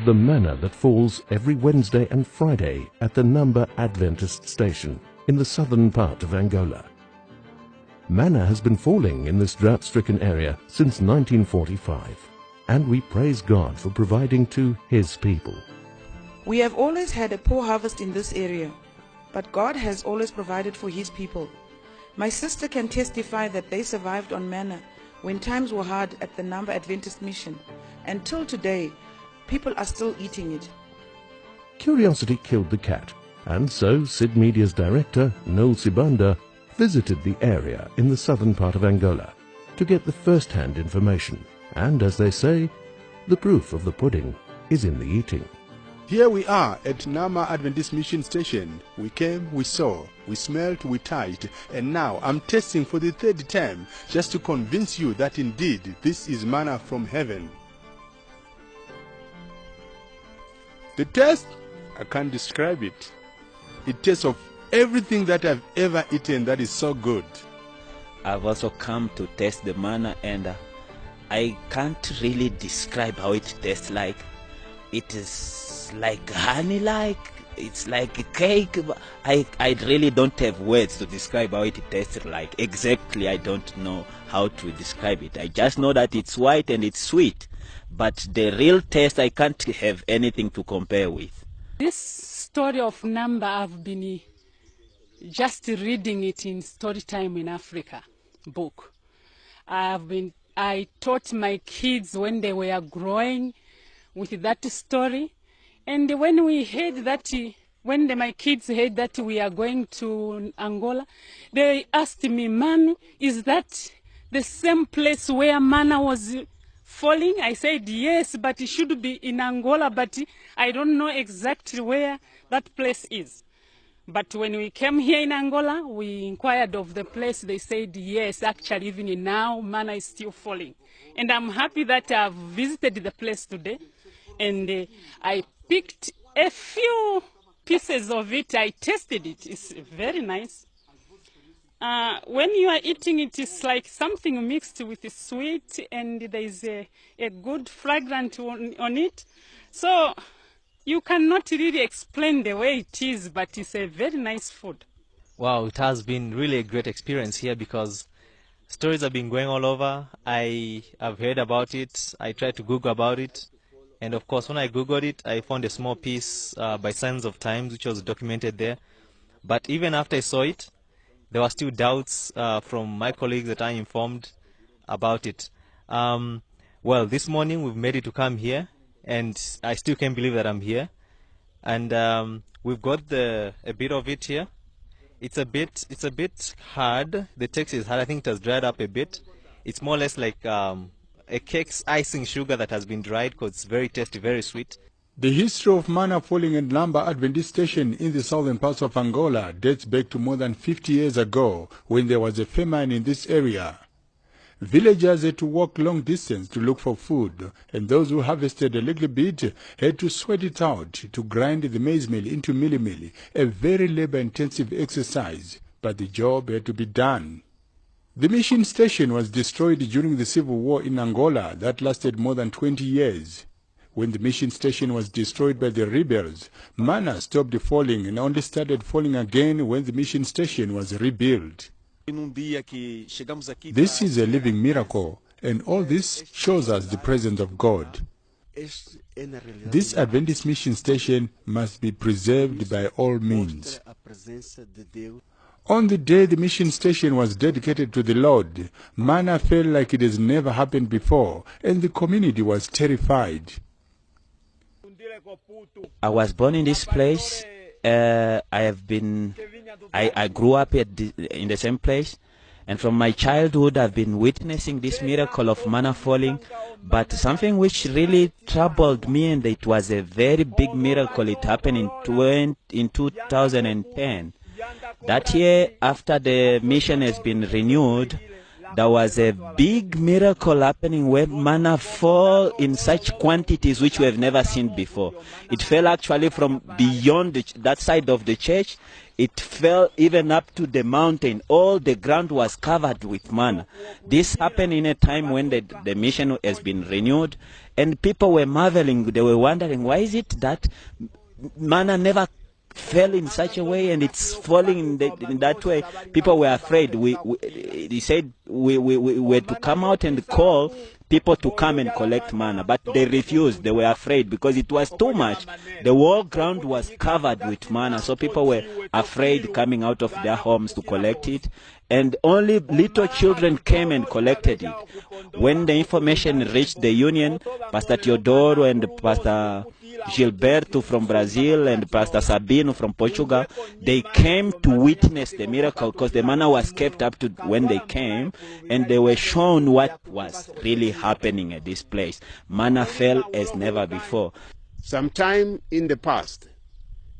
the manna that falls every Wednesday and Friday at the Number Adventist Station in the southern part of Angola. Manna has been falling in this drought-stricken area since 1945, and we praise God for providing to His people. We have always had a poor harvest in this area, but God has always provided for His people. My sister can testify that they survived on manna when times were hard at the Number Adventist Mission. Until today, people are still eating it. Curiosity killed the cat, and so Sid Media's director, Noel Sibanda, visited the area in the southern part of Angola to get the first-hand information. And as they say, the proof of the pudding is in the eating. Here we are at Nama Adventist Mission Station. We came, we saw, we smelled, we touched, and now I'm tasting for the third time just to convince you that indeed this is manna from heaven. The taste, I can't describe it. It tastes of everything that I've ever eaten that is so good. I've also come to taste the manna, and I can't really describe how it tastes like. It is like honey-like, it's like a cake. I really don't have words to describe how it tastes like. Exactly, I don't know how to describe it. I just know that it's white and it's sweet. But the real taste, I can't have anything to compare with. This story of Number, I've been just reading it in Storytime in Africa book. I taught my kids when they were growing with that story. And when we heard that, my kids heard that we are going to Angola, they asked me, "Mommy, is that the same place where manna was falling?" I said, "Yes, but it should be in Angola, but I don't know exactly where that place is." But when we came here in Angola, we inquired of the place. They said, yes, actually, even now, manna is still falling. And I'm happy that I've visited the place today. And I picked a few pieces of it. I tasted it. It's very nice. When you are eating it, it's like something mixed with sweet, and there is a good fragrance on it. So you cannot really explain the way it is, but it's a very nice food. Wow, it has been really a great experience here because stories have been going all over. I have heard about it. I tried to Google about it. And of course, when I Googled it, I found a small piece by Signs of Times, which was documented there. But even after I saw it, there were still doubts from my colleagues that I informed about it. Well, this morning we've made it to come here, and I still can't believe that I'm here. And we've got a bit of it here. It's a bit hard. The text is hard. I think it has dried up a bit. It's more or less like a cake's icing sugar that has been dried, because it's very tasty, very sweet. The history of manna falling at Number Adventist Station in the southern parts of Angola dates back to more than 50 years ago, when there was a famine in this area. Villagers had to walk long distance to look for food, and those who harvested a little bit had to sweat it out to grind the maize meal into mealie, a very labor-intensive exercise, but the job had to be done. The mission station was destroyed during the civil war in Angola that lasted more than 20 years. When the mission station was destroyed by the rebels, manna stopped falling and only started falling again when the mission station was rebuilt. This is a living miracle, and all this shows us the presence of God. This Adventist mission station must be preserved by all means. On the day the mission station was dedicated to the Lord, manna fell like it has never happened before, and the community was terrified. I was born in this place. I grew up in the same place, and from my childhood I've been witnessing this miracle of manna falling. But something which really troubled me, and it was a very big miracle, it happened in 2010. That year, after the mission has been renewed, there was a big miracle happening where manna fall in such quantities which we have never seen before. It fell actually from beyond that side of the church. It fell even up to the mountain. All the ground was covered with manna. This happened in a time when the mission has been renewed, and people were marveling. They were wondering, why is it that manna never fell in such a way and it's falling in that way? People were afraid. He said we were to come out and call people to come and collect manna, but they refused. They were afraid because it was too much. The whole ground was covered with manna, so people were afraid coming out of their homes to collect it, and only little children came and collected it. When the information reached the union, Pastor Teodoro and Pastor Gilberto from Brazil and Pastor Sabino from Portugal, they came to witness the miracle because the manna was kept up to when they came, and they were shown what was really happening at this place. Manna fell as never before. Sometime in the past,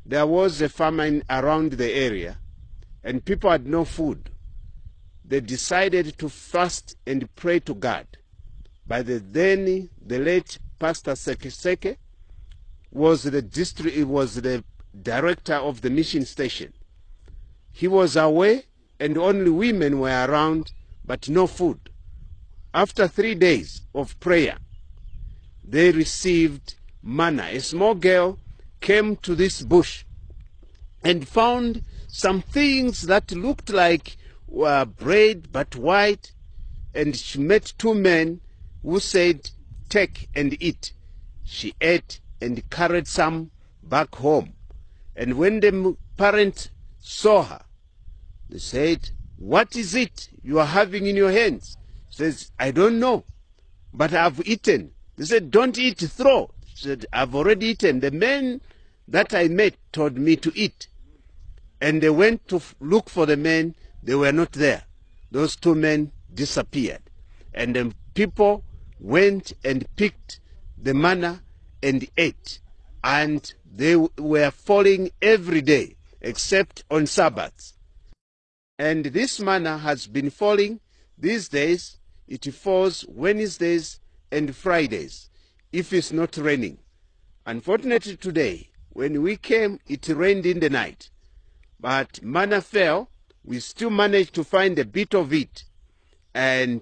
there was a famine around the area and people had no food. They decided to fast and pray to God. By the late Pastor Seke was the director of the mission station. He was away and only women were around, but no food. After 3 days of prayer, they received manna. A small girl came to this bush and found some things that looked like bread but white, and she met two men who said, "Take and eat." She ate and carried some back home. And when the parents saw her, they said, "What is it you are having in your hands?" She says, "I don't know, but I've eaten." They said, "Don't eat, throw." She said, "I've already eaten. The men that I met told me to eat." And they went to look for the men. They were not there. Those two men disappeared. And the people went and picked the manna and ate. And they were falling every day except on Sabbaths. And this manna has been falling these days. It falls Wednesdays and Fridays if it's not raining. Unfortunately today, when we came, it rained in the night. But manna fell. We still managed to find a bit of it, and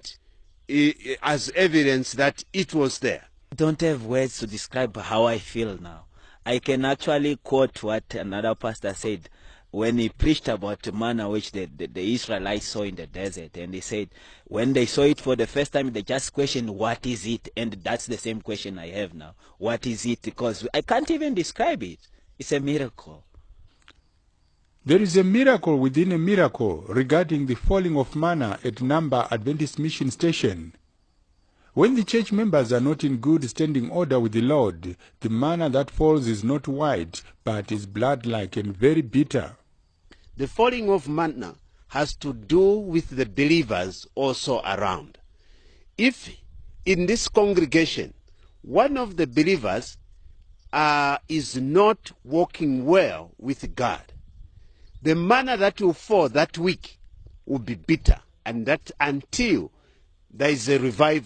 as evidence that it was there. I don't have words to describe how I feel now. I can actually quote what another pastor said when he preached about manna which the Israelites saw in the desert. And he said when they saw it for the first time, they just questioned, what is it? And that's the same question I have now. What is it? Because I can't even describe it. It's a miracle. There is a miracle within a miracle regarding the falling of manna at Namba Adventist Mission Station. When the church members are not in good standing order with the Lord, the manna that falls is not white, but is blood-like and very bitter. The falling of manna has to do with the believers also around. If in this congregation, one of the believers is not walking well with God, the manna that will fall that week will be bitter, and that until there is a revival.